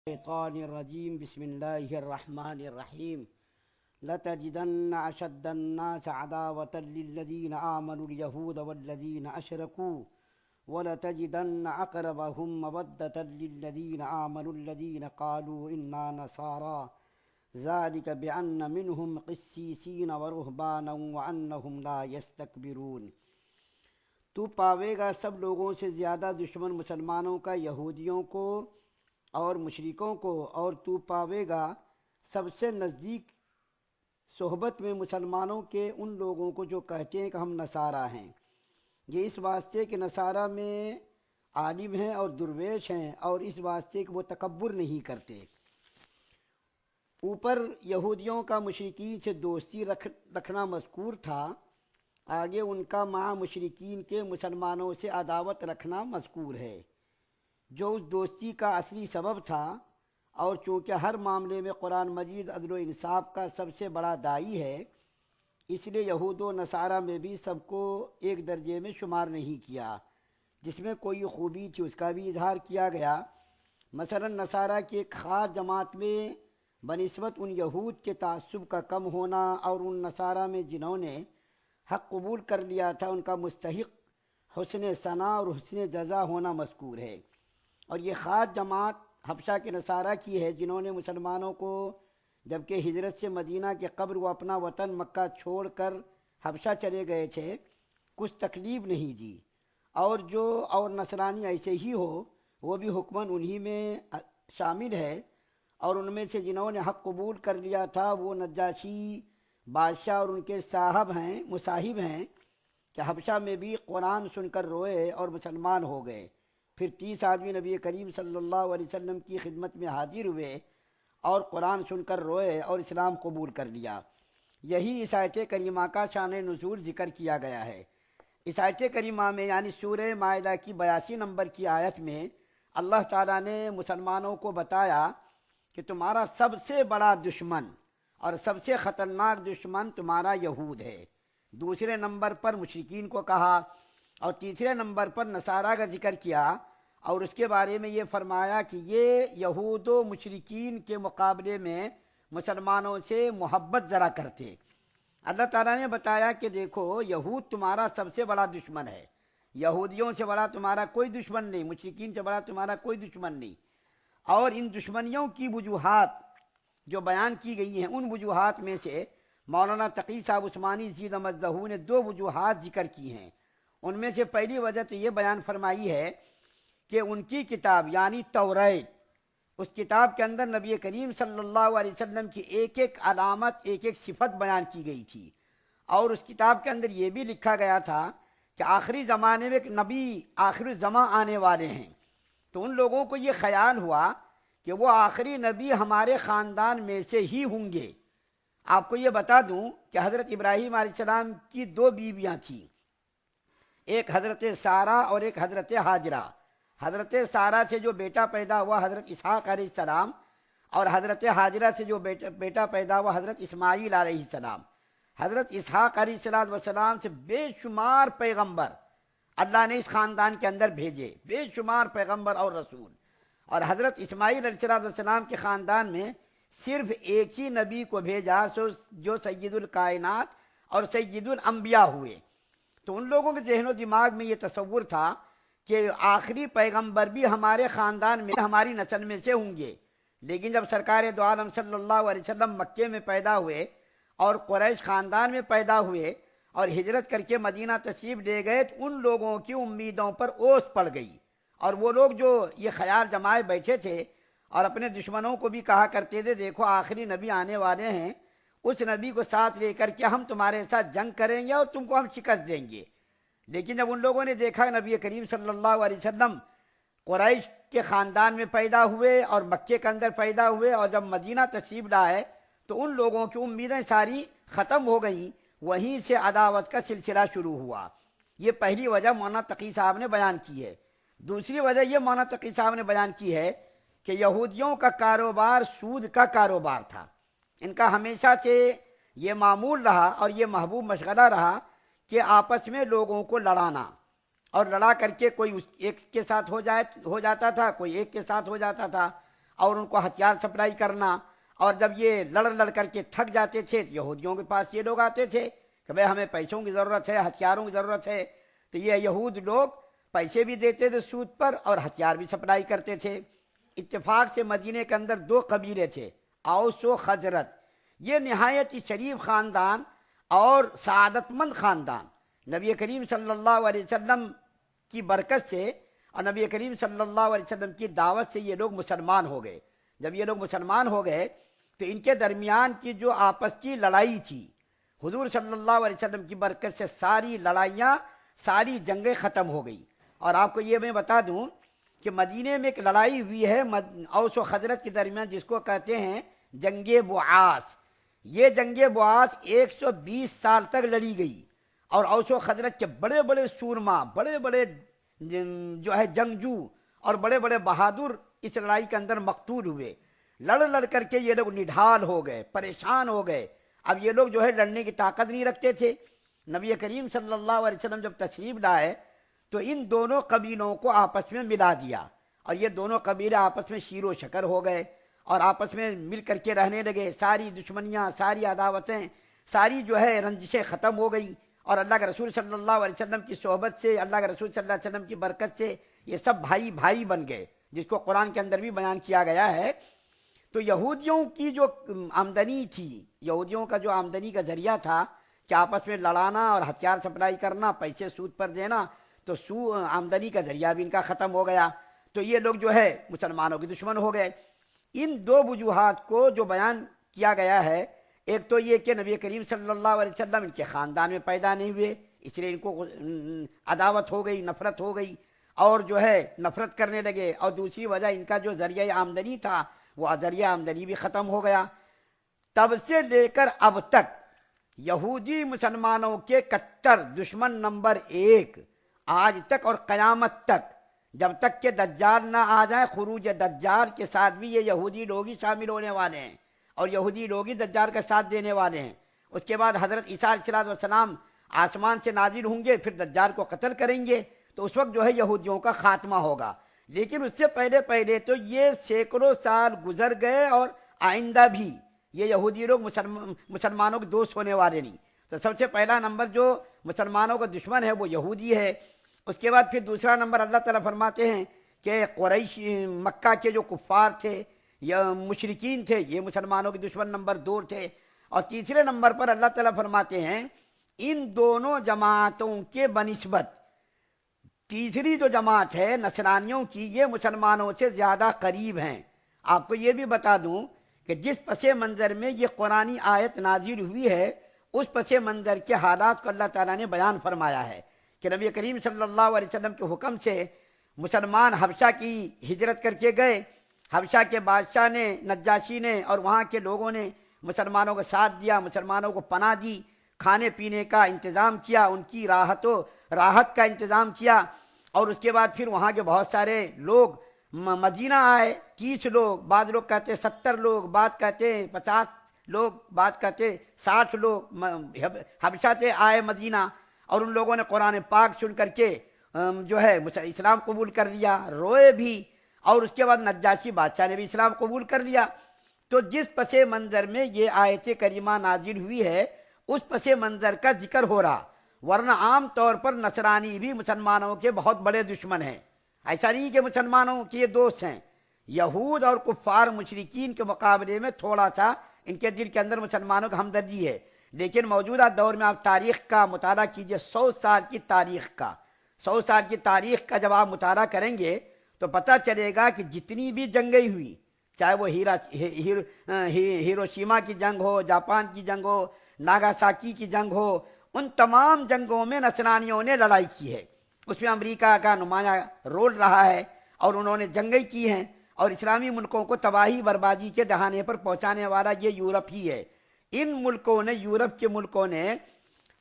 الشيطان الرجيم بسم الله الرحمن الرحيم لتجدن أشد الناس عداوة للذين آمنوا اليهود والذين أشركوا ولتجدن أقربهم مودة للذين آمنوا الذين قالوا إنا نصارى ذلك بأن منهم قسيسين ورهبانا وأنهم لا يستكبرون۔ تو پاوے گا سب لوگوں سے زیادہ دشمن مسلمانوں کا یہودیوں کو اور مشرکوں کو، اور تو پاوے گا سب سے نزدیک صحبت میں مسلمانوں کے ان لوگوں کو جو کہتے ہیں کہ ہم نصارہ ہیں۔ یہ اس واسطے کہ نصارہ میں عالم ہیں اور درویش ہیں، اور اس واسطے کہ وہ تکبر نہیں کرتے۔ اوپر یہودیوں کا مشرکین سے دوستی رکھنا مذکور تھا، آگے ان کا مع مشرکین کے مسلمانوں سے عداوت رکھنا مذکور ہے، جو اس دوستی کا اصلی سبب تھا۔ اور چونکہ ہر معاملے میں قرآن مجید عدل و انصاف کا سب سے بڑا داعی ہے، اس لیے یہود و نصارہ میں بھی سب کو ایک درجے میں شمار نہیں کیا۔ جس میں کوئی خوبی تھی اس کا بھی اظہار کیا گیا۔ مثلا نصارہ کی ایک خاص جماعت میں بنسبت ان یہود کے تعصب کا کم ہونا، اور ان نصارہ میں جنہوں نے حق قبول کر لیا تھا ان کا مستحق حسن ثنا اور حسن جزا ہونا مذکور ہے۔ اور یہ خاص جماعت حبشہ کے نصارہ کی ہے، جنہوں نے مسلمانوں کو جبکہ ہجرت سے مدینہ کے قبل وہ اپنا وطن مکہ چھوڑ کر حبشہ چلے گئے تھے، کچھ تکلیف نہیں دی۔ اور نصرانی ایسے ہی ہو، وہ بھی حکماً انہی میں شامل ہے۔ اور ان میں سے جنہوں نے حق قبول کر لیا تھا وہ نجاشی بادشاہ اور ان کے مصاحب ہیں کہ حبشہ میں بھی قرآن سن کر روئے اور مسلمان ہو گئے۔ پھر 30 آدمی نبی کریم صلی اللہ علیہ وسلم کی خدمت میں حاضر ہوئے اور قرآن سن کر روئے اور اسلام قبول کر لیا۔ یہی اس آیت کریمہ کا شان نزول ذکر کیا گیا ہے۔ اس آیت کریمہ میں یعنی سورہ مائدہ کی 82 نمبر کی آیت میں اللہ تعالیٰ نے مسلمانوں کو بتایا کہ تمہارا سب سے بڑا دشمن اور سب سے خطرناک دشمن تمہارا یہود ہے۔ دوسرے نمبر پر مشرکین کو کہا، اور تیسرے نمبر پر نصارہ کا ذکر کیا، اور اس کے بارے میں یہ فرمایا کہ یہ یہود و مشرکین کے مقابلے میں مسلمانوں سے محبت ذرا کرتے۔ اللہ تعالیٰ نے بتایا کہ دیکھو یہود تمہارا سب سے بڑا دشمن ہے، یہودیوں سے بڑا تمہارا کوئی دشمن نہیں، مشرکین سے بڑا تمہارا کوئی دشمن نہیں۔ اور ان دشمنیوں کی وجوہات جو بیان کی گئی ہیں، ان وجوہات میں سے مولانا تقی صاحب عثمانی زید احمد ظہور نے 2 وجوہات ذکر کی ہیں۔ ان میں سے پہلی وجہ تو یہ بیان فرمائی ہے کہ ان کی کتاب یعنی توریت، اس کتاب کے اندر نبی کریم صلی اللہ علیہ وسلم کی ایک ایک علامت، ایک ایک صفت بیان کی گئی تھی۔ اور اس کتاب کے اندر یہ بھی لکھا گیا تھا کہ آخری زمانے میں ایک نبی آخر الزماں آنے والے ہیں۔ تو ان لوگوں کو یہ خیال ہوا کہ وہ آخری نبی ہمارے خاندان میں سے ہی ہوں گے۔ آپ کو یہ بتا دوں کہ حضرت ابراہیم علیہ السلام کی 2 بیویاں تھیں، ایک حضرت سارہ اور ایک حضرت ہاجرہ۔ حضرت سارہ سے جو بیٹا پیدا ہوا حضرت اسحاق علیہ السلام، اور حضرت ہاجرہ سے جو بیٹا پیدا ہوا حضرت اسماعیل علیہ السلام۔ حضرت اسحاق علیہ السلام سے بے شمار پیغمبر اللہ نے اس خاندان کے اندر بھیجے، بے شمار پیغمبر اور رسول۔ اور حضرت اسماعیل علیہ السلام کے خاندان میں صرف ایک ہی نبی کو بھیجا جو سید الکائنات اور سید الانبیاء ہوئے۔ تو ان لوگوں کے ذہن و دماغ میں یہ تصور تھا کہ آخری پیغمبر بھی ہمارے خاندان میں ہماری نسل میں سے ہوں گے۔ لیکن جب سرکار دو عالم صلی اللہ علیہ وسلم مکے میں پیدا ہوئے اور قریش خاندان میں پیدا ہوئے اور ہجرت کر کے مدینہ تشریف لے گئے، تو ان لوگوں کی امیدوں پر اوس پڑ گئی۔ اور وہ لوگ جو یہ خیال جمائے بیٹھے تھے اور اپنے دشمنوں کو بھی کہا کرتے تھے دیکھو آخری نبی آنے والے ہیں، اس نبی کو ساتھ لے کر کے ہم تمہارے ساتھ جنگ کریں گے اور تم کو ہم شکست دیں گے۔ لیکن جب ان لوگوں نے دیکھا نبی کریم صلی اللہ علیہ وسلم قریش کے خاندان میں پیدا ہوئے اور مکے کے اندر پیدا ہوئے، اور جب مدینہ تشریف لائے تو ان لوگوں کی امیدیں ساری ختم ہو گئیں، وہیں سے عداوت کا سلسلہ شروع ہوا۔ یہ پہلی وجہ مولانا تقی صاحب نے بیان کی ہے۔ دوسری وجہ یہ مولانا تقی صاحب نے بیان کی ہے کہ یہودیوں کا کاروبار سود کا کاروبار تھا۔ ان کا ہمیشہ سے یہ معمول رہا اور یہ محبوب مشغلہ رہا کہ آپس میں لوگوں کو لڑانا، اور لڑا کر کے کوئی ایک کے ساتھ ہو جاتا تھا، کوئی ایک کے ساتھ ہو جاتا تھا، اور ان کو ہتھیار سپلائی کرنا، اور جب یہ لڑ کر کے تھک جاتے تھے تو یہودیوں کے پاس یہ لوگ آتے تھے کہ بھئی ہمیں پیسوں کی ضرورت ہے، ہتھیاروں کی ضرورت ہے، تو یہ یہود لوگ پیسے بھی دیتے تھے سود پر اور ہتھیار بھی سپلائی کرتے تھے۔ اتفاق سے مدینے کے اندر دو قبیلے تھے، اوس و خزرج، یہ نہایت ہی شریف خاندان اور سعادت مند خاندان، نبی کریم صلی اللہ علیہ وسلم کی برکت سے اور نبی کریم صلی اللہ علیہ وسلم کی دعوت سے یہ لوگ مسلمان ہو گئے۔ جب یہ لوگ مسلمان ہو گئے تو ان کے درمیان کی جو آپس کی لڑائی تھی، حضور صلی اللہ علیہ وسلم کی برکت سے ساری لڑائیاں، ساری جنگیں ختم ہو گئی۔ اور آپ کو یہ میں بتا دوں کہ مدینے میں ایک لڑائی ہوئی ہے اوس و خزرج کے درمیان، جس کو کہتے ہیں جنگ بعاث۔ یہ جنگ بعاث 120 سال تک لڑی گئی، اور اوس و خزرج کے بڑے بڑے سورما، بڑے بڑے جو ہے جنگجو اور بڑے بڑے بہادر اس لڑائی کے اندر مقتول ہوئے۔ لڑ کر کے یہ لوگ نڈھال ہو گئے، پریشان ہو گئے، اب یہ لوگ جو ہے لڑنے کی طاقت نہیں رکھتے تھے۔ نبی کریم صلی اللہ علیہ وسلم جب تشریف لائے تو ان دونوں قبیلوں کو آپس میں ملا دیا، اور یہ دونوں قبیلے آپس میں شیر و شکر ہو گئے اور آپس میں مل کر کے رہنے لگے۔ ساری دشمنیاں، ساری عداوتیں، ساری جو ہے رنجشیں ختم ہو گئی، اور اللہ کے رسول صلی اللہ علیہ وسلم کی صحبت سے، اللہ کے رسول صلی اللہ علیہ وسلم کی برکت سے یہ سب بھائی بھائی بن گئے، جس کو قرآن کے اندر بھی بیان کیا گیا ہے۔ تو یہودیوں کی جو آمدنی تھی، یہودیوں کا جو آمدنی کا ذریعہ تھا کہ آپس میں لڑانا اور ہتھیار سپلائی کرنا، پیسے سود پر دینا، تو آمدنی کا ذریعہ بھی ان کا ختم ہو گیا، تو یہ لوگ جو ہے مسلمانوں کے دشمن ہو گئے۔ ان دو وجوہات کو جو بیان کیا گیا ہے، ایک تو یہ کہ نبی کریم صلی اللہ علیہ وسلم ان کے خاندان میں پیدا نہیں ہوئے، اس لیے ان کو عداوت ہو گئی، نفرت ہو گئی، اور جو ہے نفرت کرنے لگے، اور دوسری وجہ ان کا جو ذریعہ آمدنی تھا وہ ذریعہ آمدنی بھی ختم ہو گیا۔ تب سے لے کر اب تک یہودی مسلمانوں کے کٹر دشمن نمبر 1، آج تک اور قیامت تک، جب تک کہ دجال نہ آ جائے، خروج دجال کے ساتھ بھی یہ یہودی لوگ ہی شامل ہونے والے ہیں، اور یہودی لوگ ہی دجال کا ساتھ دینے والے ہیں۔ اس کے بعد حضرت عیسیٰ علیہ السلام آسمان سے نازل ہوں گے، پھر دجال کو قتل کریں گے، تو اس وقت جو ہے یہودیوں کا خاتمہ ہوگا۔ لیکن اس سے پہلے تو یہ سینکڑوں سال گزر گئے، اور آئندہ بھی یہ یہودی لوگ مسلمانوں کے دوست ہونے والے نہیں۔ تو سب سے پہلا نمبر جو مسلمانوں کا دشمن ہے وہ یہودی ہے۔ اس کے بعد پھر دوسرا نمبر اللہ تعالیٰ فرماتے ہیں کہ قریش، مکہ کے جو کفار تھے یا مشرکین تھے، یہ مسلمانوں کے دشمن نمبر 2 تھے۔ اور تیسرے نمبر پر اللہ تعالیٰ فرماتے ہیں ان دونوں جماعتوں کے بنسبت تیسری جو جماعت ہے نصرانیوں کی، یہ مسلمانوں سے زیادہ قریب ہیں۔ آپ کو یہ بھی بتا دوں کہ جس پس منظر میں یہ قرآنی آیت نازل ہوئی ہے، اس پس منظر کے حالات کو اللہ تعالیٰ نے بیان فرمایا ہے کہ نبی کریم صلی اللہ علیہ وسلم کے حکم سے مسلمان حبشہ کی ہجرت کر کے گئے۔ حبشہ کے بادشاہ نے، نجاشی نے اور وہاں کے لوگوں نے مسلمانوں کا ساتھ دیا، مسلمانوں کو پناہ دی، کھانے پینے کا انتظام کیا، ان کی راحت کا انتظام کیا، اور اس کے بعد پھر وہاں کے بہت سارے لوگ مدینہ آئے، 30 لوگ، بعض لوگ کہتے ہیں 70 لوگ، بعض کہتے ہیں 50 لوگ، بعض کہتے ہیں 60 لوگ حبشہ سے آئے مدینہ، اور ان لوگوں نے قرآن پاک سن کر کے جو ہے اسلام قبول کر لیا، روئے بھی، اور اس کے بعد نجاشی بادشاہ نے بھی اسلام قبول کر لیا۔ تو جس پس منظر میں یہ آیت کریمہ نازل ہوئی ہے، اس پس منظر کا ذکر ہو رہا، ورنہ عام طور پر نصرانی بھی مسلمانوں کے بہت بڑے دشمن ہیں۔ ایسا نہیں کہ مسلمانوں کے دوست ہیں، یہود اور کفار مشرکین کے مقابلے میں تھوڑا سا ان کے دل کے اندر مسلمانوں کا ہمدردی ہے، لیکن موجودہ دور میں آپ تاریخ کا مطالعہ کیجئے، 100 سال کی تاریخ کا جب آپ مطالعہ کریں گے تو پتہ چلے گا کہ جتنی بھی جنگیں ہوئی، چاہے وہ ہیروشیما کی جنگ ہو، جاپان کی جنگ ہو، ناگاساکی کی جنگ ہو، ان تمام جنگوں میں نصرانیوں نے لڑائی کی ہے، اس میں امریکہ کا نمایاں رول رہا ہے، اور انہوں نے جنگیں کی ہیں، اور اسلامی ملکوں کو تباہی بربادی کے دہانے پر پہنچانے والا یہ یورپ ہی ہے۔ ان ملکوں نے، یورپ کے ملکوں نے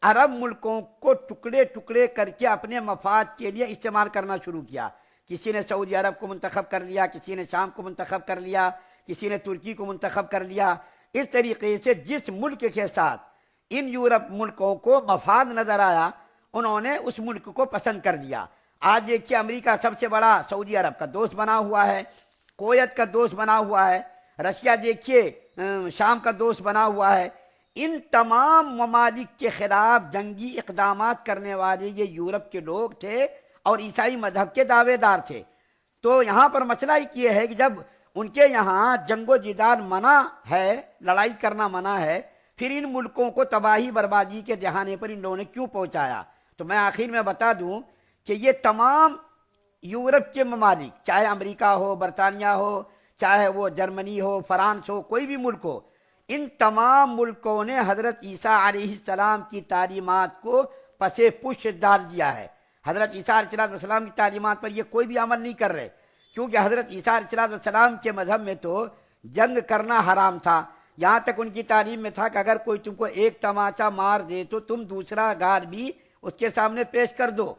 عرب ملکوں کو ٹکڑے ٹکڑے کر کے اپنے مفاد کے لیے استعمال کرنا شروع کیا۔ کسی نے سعودی عرب کو منتخب کر لیا، کسی نے شام کو منتخب کر لیا، کسی نے ترکی کو منتخب کر لیا۔ اس طریقے سے جس ملک کے ساتھ ان یورپ ملکوں کو مفاد نظر آیا، انہوں نے اس ملک کو پسند کر لیا۔ آج دیکھیے امریکہ سب سے بڑا سعودی عرب کا دوست بنا ہوا ہے، کویت کا دوست بنا ہوا ہے، رشیا دیکھیے شام کا دوست بنا ہوا ہے۔ ان تمام ممالک کے خلاف جنگی اقدامات کرنے والے یہ یورپ کے لوگ تھے اور عیسائی مذہب کے دعوے دار تھے۔ تو یہاں پر مسئلہ یہ ہے کہ جب ان کے یہاں جنگ و جدال منع ہے، لڑائی کرنا منع ہے، پھر ان ملکوں کو تباہی بربادی کے دہانے پر ان لوگوں نے کیوں پہنچایا؟ تو میں آخر میں بتا دوں کہ یہ تمام یورپ کے ممالک، چاہے امریکہ ہو، برطانیہ ہو، چاہے وہ جرمنی ہو، فرانس ہو، کوئی بھی ملک ہو، ان تمام ملکوں نے حضرت عیسیٰ علیہ السلام کی تعلیمات کو پس پش ڈال دیا ہے۔ حضرت عیسیٰ علیہ السلام کی تعلیمات پر یہ کوئی بھی عمل نہیں کر رہے، کیونکہ حضرت عیسیٰ علیہ السلام کے مذہب میں تو جنگ کرنا حرام تھا۔ یہاں تک ان کی تعلیم میں تھا کہ اگر کوئی تم کو ایک تماچا مار دے تو تم دوسرا گال بھی اس کے سامنے پیش کر دو،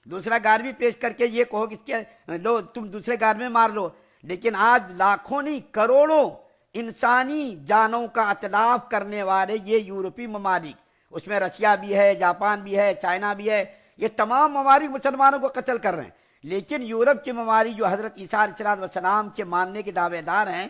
دوسرا گال بھی پیش کر کے یہ کہو کہ اس کے لو تم دوسرے گال میں مار لو۔ لیکن آج لاکھوں نہیں کروڑوں انسانی جانوں کا اتلاف کرنے والے یہ یورپی ممالک، اس میں رشیا بھی ہے، جاپان بھی ہے، چائنا بھی ہے، یہ تمام ممالک مسلمانوں کو قتل کر رہے ہیں۔ لیکن یورپ کے ممالک جو حضرت عیسیٰ علیہ السلام کے ماننے کے دعوے دار ہیں،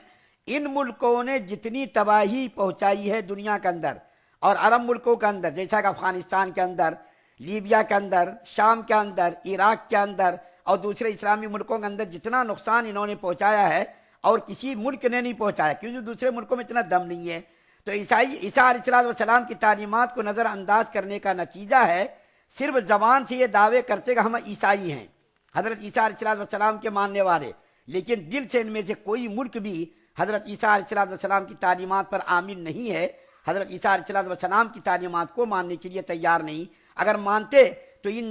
ان ملکوں نے جتنی تباہی پہنچائی ہے دنیا کے اندر اور عرب ملکوں کے اندر، جیسا کہ افغانستان کے اندر، لیبیا کے اندر، شام کے اندر، عراق کے اندر اور دوسرے اسلامی ملکوں کے اندر جتنا نقصان انہوں نے پہنچایا ہے اور کسی ملک نے نہیں پہنچایا، کیونکہ دوسرے ملکوں میں اتنا دم نہیں ہے۔ تو عیسیٰ علیہ السلام کی تعلیمات کو نظر انداز کرنے کا نتیجہ ہے صرف زبان سے یہ دعوے کرتے کہ ہم عیسائی ہیں، حضرت عیسیٰ علیہ السلام کے ماننے والے، لیکن دل سے ان میں سے کوئی ملک بھی حضرت عیسیٰ علیہ السلام کی تعلیمات پر عامل نہیں ہے، حضرت عیسیٰ علیہ السلام کی تعلیمات کو ماننے کے لیے تیار نہیں۔ اگر مانتے تو ان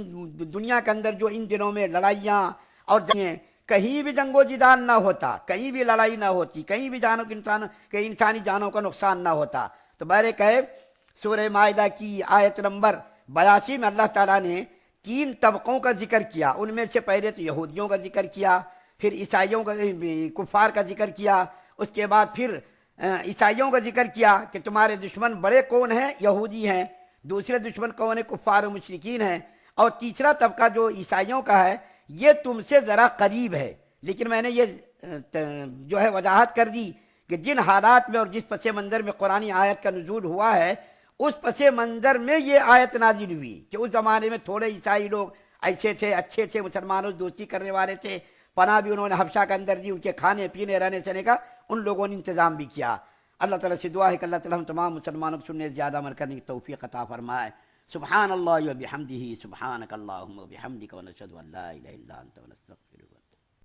دنیا کے اندر جو ان دنوں میں لڑائیاں اور کہیں بھی جنگ و جدال نہ ہوتا، کہیں بھی لڑائی نہ ہوتی، کہیں بھی انسانی جانوں کا نقصان نہ ہوتا۔ تو بہرکیف سورہ مائدہ کی آیت نمبر 82 میں اللہ تعالیٰ نے 3 طبقوں کا ذکر کیا، ان میں سے پہلے تو یہودیوں کا ذکر کیا، پھر عیسائیوں کا، کفار کا ذکر کیا، اس کے بعد پھر عیسائیوں کا ذکر کیا کہ تمہارے دشمن بڑے کون ہیں؟ یہودی ہیں، دوسرے دشمن کون ہیں؟ کفار و مشرکین ہیں، اور تیسرا طبقہ جو عیسائیوں کا ہے یہ تم سے ذرا قریب ہے۔ لیکن میں نے یہ جو ہے وضاحت کر دی کہ جن حالات میں اور جس پس منظر میں قرآنی آیت کا نزول ہوا ہے، اس پس منظر میں یہ آیت نازل ہوئی کہ اس زمانے میں تھوڑے عیسائی لوگ ایسے تھے، اچھے تھے، مسلمانوں سے دوستی کرنے والے تھے، پناہ بھی انہوں نے حبشہ کے اندر دی، ان کے کھانے پینے رہنے سہنے کا ان لوگوں نے انتظام بھی کیا۔ اللہ تعالیٰ سے دعا ہے کہ اللہ تعالیٰ ہم تمام مسلمانوں کو سننے سے زیادہ عمل کرنے کی توفیق عطا فرمائے۔ سبحان اللہ و بحمدہ، سبحانک اللہم و بحمدک، ونشہد ان لا الہ الا انت ونستغفرک۔